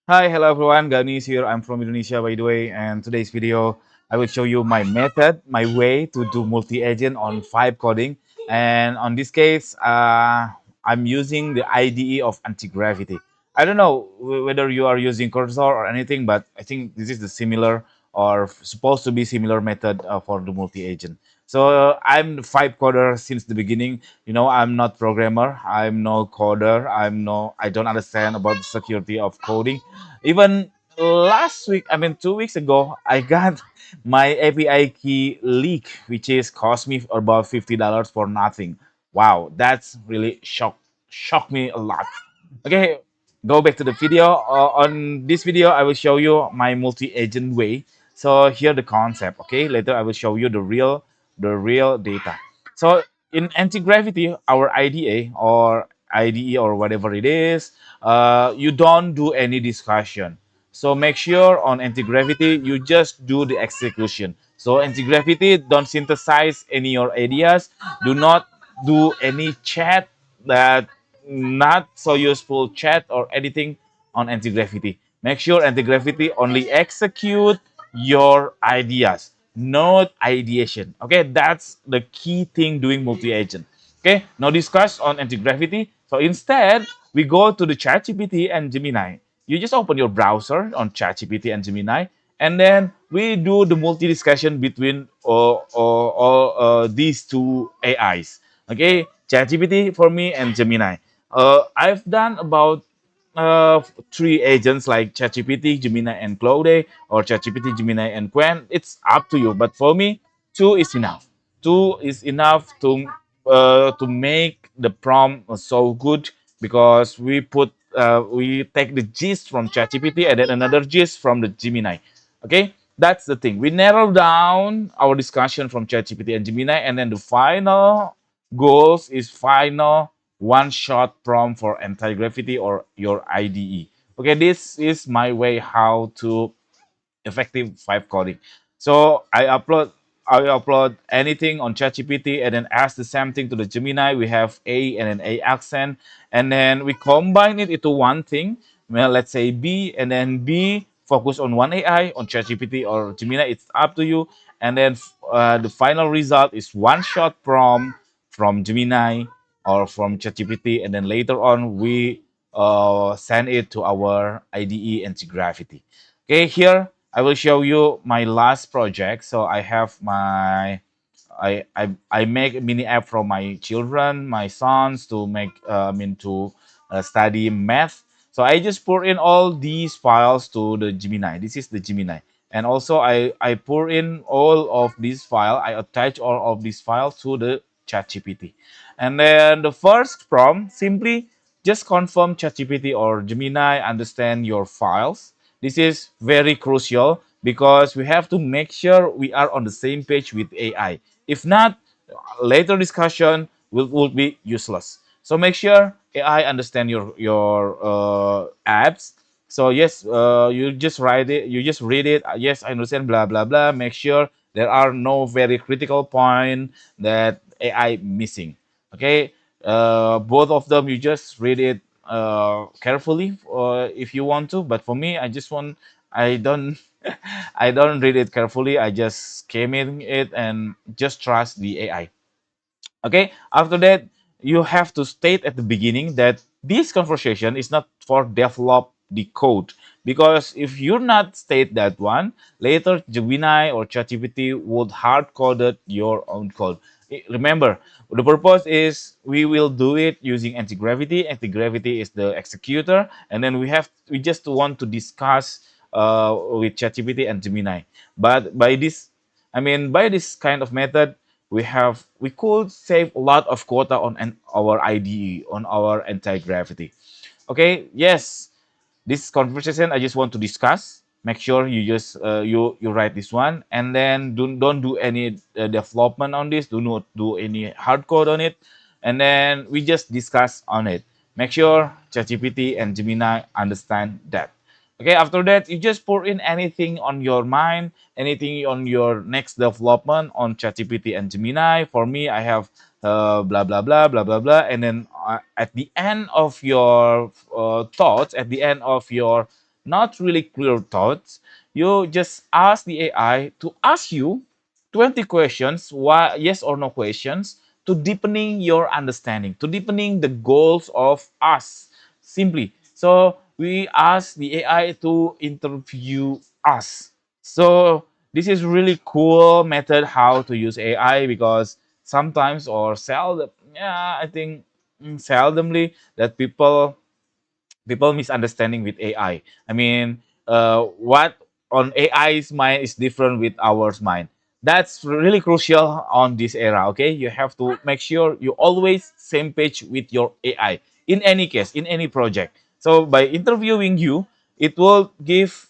Hi, hello everyone. Ganesh here. I'm from Indonesia, by the way. And today's video, I will show you my method, my way to do multi-agent on Vibe coding. And on this case, I'm using the IDE of anti-gravity. I don't know whether you are using cursor or anything, but I think this is the similar or supposed to be similar method for the multi-agent. So I'm the Vibe coder since the beginning. I'm not programmer. I'm no coder. I don't understand about the security of coding. Even last week, I mean 2 weeks ago, I got my API key leak, which is cost me about $50 for nothing. Wow, that's really shocked me a lot. Okay, go back to the video. On this video, I will show you my multi-agent way. So here the concept. Okay, later I will show you the real data. So in anti-gravity, our IDA or IDE or whatever it is, you don't do any discussion. So make sure on anti-gravity you just do the execution. So anti-gravity don't synthesize any your ideas. Do not do any chat that not so useful chat or anything on anti-gravity. Make sure anti-gravity only execute your ideas, not ideation. Okay, that's the key thing doing multi-agent. Okay, now discuss on anti-gravity. So instead, we go to the ChatGPT and Gemini. You just open your browser on ChatGPT and Gemini, and then we do the multi-discussion between these two AIs. Okay, ChatGPT for me and Gemini. I've done about three agents like ChatGPT, Gemini, and Claude, or ChatGPT, Gemini, and Quen. It's up to you. But for me, two is enough. Two is enough to make the prompt so good because we take the gist from ChatGPT and then another gist from the Gemini. Okay, that's the thing. We narrow down our discussion from ChatGPT and Gemini, and then the final goals is final one shot prompt for anti-gravity or your IDE. Okay, this is my way how to effective Vibe coding. So I upload anything on ChatGPT and then ask the same thing to the Gemini. We have A and an A accent, and then we combine it into one thing. Well, let's say B, and then B focus on one AI on ChatGPT or Gemini. It's up to you. And then the final result is one shot from Gemini or from ChatGPT, and then later on we send it to our IDE anti-gravity. Okay, here I will show you my last project. So I have I make a mini app for my children, my sons to make to study math. So I just pour in all these files to the Gemini. This is the Gemini, and also I pour in all of these file. I attach all of these files to the ChatGPT, and then the first prompt simply just confirm ChatGPT or Gemini understand your files. This is very crucial because we have to make sure we are on the same page with AI. If not, later discussion will be useless. So make sure AI understand your apps. So yes, you just write it, you just read it. Yes, I understand. Blah blah blah. Make sure there are no very critical point that AI missing. Okay, both of them you just read it carefully if you want to. But for me, I don't I don't read it carefully. I just skim it and just trust the AI. Okay, after that, you have to state at the beginning that this conversation is not for develop the code, because if you're not state that one, later Gemini or ChatGPT would hard coded your own code. Remember, the purpose is we will do it using anti-gravity. Anti-gravity is the executor, and then we just want to discuss with ChatGPT and Gemini. But by this kind of method, we could save a lot of quota on our IDE on our anti-gravity. Okay, yes, this conversation I just want to discuss. Make sure you just you write this one, and then don't do any development on this. Do not do any hard code on it, and then we just discuss on it. Make sure ChatGPT and Gemini understand that. Okay, after that, you just pour in anything on your mind, anything on your next development on ChatGPT and Gemini. For me, I have blah blah blah blah blah blah, and then at the end of your thoughts, at the end of your not really clear thoughts, you just ask the AI to ask you 20 questions, why, yes or no questions, to deepening your understanding, to deepening the goals of us. Simply. So we ask the AI to interview us. So this is really cool method how to use AI, because sometimes or seldom, yeah, I think seldomly that people misunderstanding with AI. I mean, what on AI's mind is different with ours mind. That's really crucial on this era. Okay, you have to make sure you always same page with your AI in any case, in any project. So by interviewing you, it will give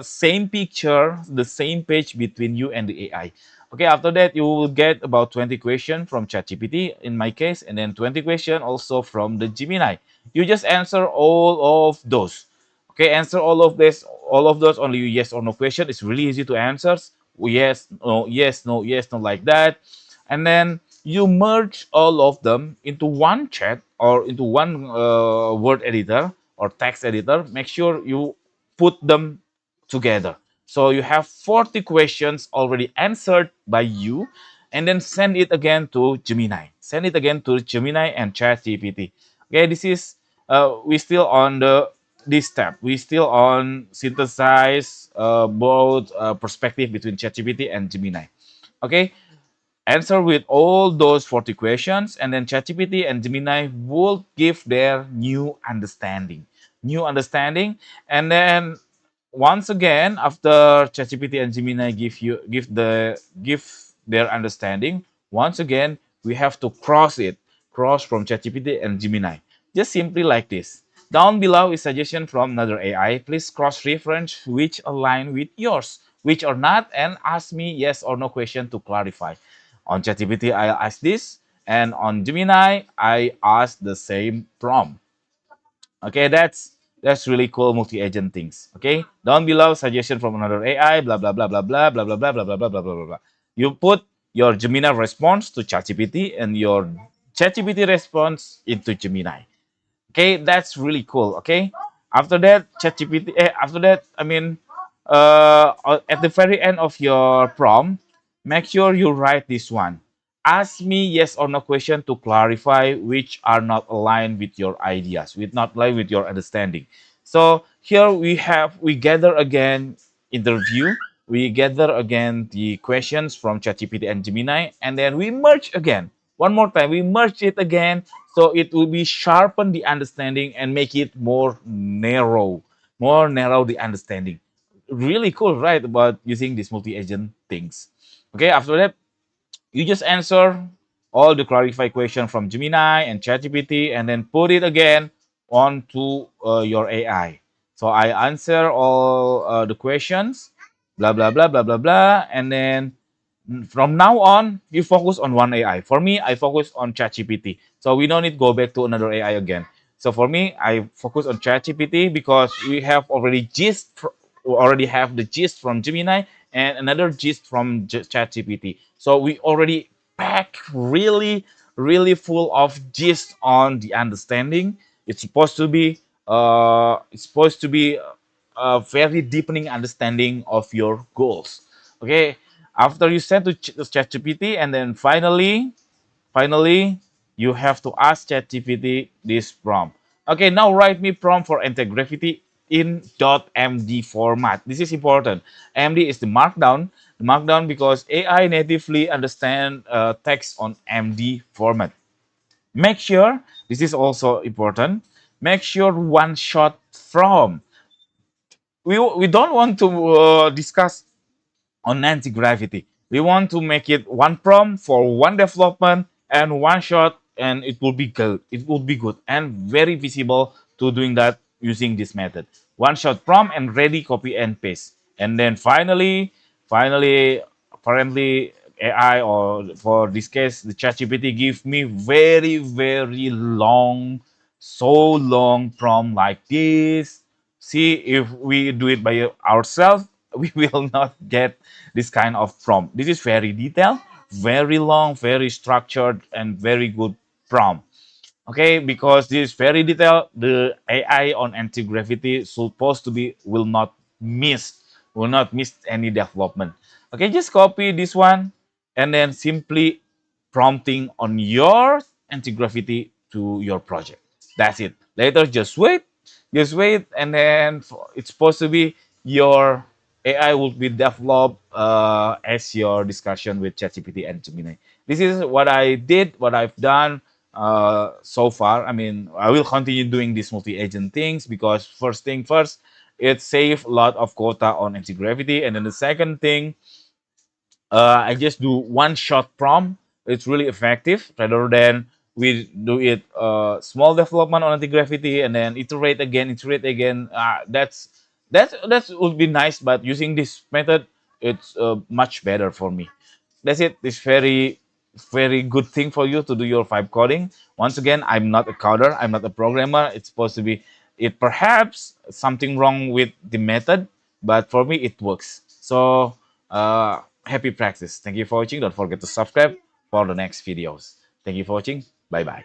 same picture, the same page between you and the AI. Okay, after that you will get about 20 questions from ChatGPT in my case, and then 20 questions also from the Gemini. You just answer all of those. Okay, answer all of those, only yes or no question. It's really easy to answer. Yes, no, yes, no, yes, no, like that. And then you merge all of them into one chat or into one word editor or text editor. Make sure you put them together. So you have 40 questions already answered by you, and then send it again to Gemini. Send it again to Gemini and ChatGPT. Okay, this is we still on the this step. We still on synthesize both perspective between ChatGPT and Gemini. Okay, answer with all those 40 questions, and then ChatGPT and Gemini will give their new understanding, and then once again after ChatGPT and Gemini give their understanding, once again we have to cross from ChatGPT and Gemini, just simply like this. Down below is suggestion from another AI. Please cross-reference which align with yours, which or not, and ask me yes or no question to clarify. On ChatGPT, I ask this, and on Gemini, I ask the same prompt. Okay, that's really cool multi-agent things. Okay, down below suggestion from another AI, blah blah blah blah blah blah blah blah blah blah blah blah blah blah blah. You put your Gemini response to ChatGPT and your ChatGPT response into Gemini. Okay, that's really cool. Okay, after that, ChatGPT. After that, I mean, at the very end of your prompt, make sure you write this one. Ask me yes or no question to clarify which are not aligned with your ideas, with not aligned with your understanding. So here we gather again interview. We gather again the questions from ChatGPT and Gemini, and then we merge again. One more time, we merge it again, so it will be sharpen the understanding and make it more narrow the understanding. Really cool, right? About using these multi-agent things. Okay, after that, you just answer all the clarify question from Gemini and ChatGPT, and then put it again onto your AI. So I answer all the questions, blah blah blah blah blah blah, and then from now on, you focus on one AI. For me, I focus on ChatGPT. So we don't need to go back to another AI again. So for me, I focus on ChatGPT because we already have the gist from Gemini and another gist from ChatGPT. So we already pack really full of gist on the understanding. It's supposed to be a very deepening understanding of your goals. Okay, after you send to ChatGPT, and then finally, you have to ask ChatGPT this prompt. Okay, now write me prompt for anti-gravity in .md format. This is important. MD is the markdown because AI natively understand text on MD format. Make sure, this is also important, make sure one shot from. We don't want to discuss on anti-gravity. We want to make it one prompt for one development and one shot, and it will be good. It will be good and very visible to doing that using this method. One shot prompt and ready, copy and paste. And then finally, apparently AI, or for this case, the ChatGPT give me very long, so long prompt like this. See, if we do it by ourselves, we will not get this kind of prompt. This is very detailed, very long, very structured, and very good prompt. Okay, because this is very detailed. The AI on anti-gravity supposed to be will not miss any development. Okay, just copy this one and then simply prompting on your anti-gravity to your project. That's it. Later, just wait, and then it's supposed to be your AI will be developed as your discussion with ChatGPT and Gemini. This is what I did, what I've done so far. I mean, I will continue doing these multi-agent things because first thing first, it saves a lot of quota on anti-gravity, and then the second thing, I just do one shot prompt. It's really effective rather than we do it small development on anti-gravity and then iterate again. That would be nice, but using this method, it's much better for me. That's it. It's very good thing for you to do your vibe coding. Once again, I'm not a coder. I'm not a programmer. It's supposed to be it perhaps something wrong with the method, but for me it works. So happy practice. Thank you for watching. Don't forget to subscribe for the next videos. Thank you for watching. Bye bye.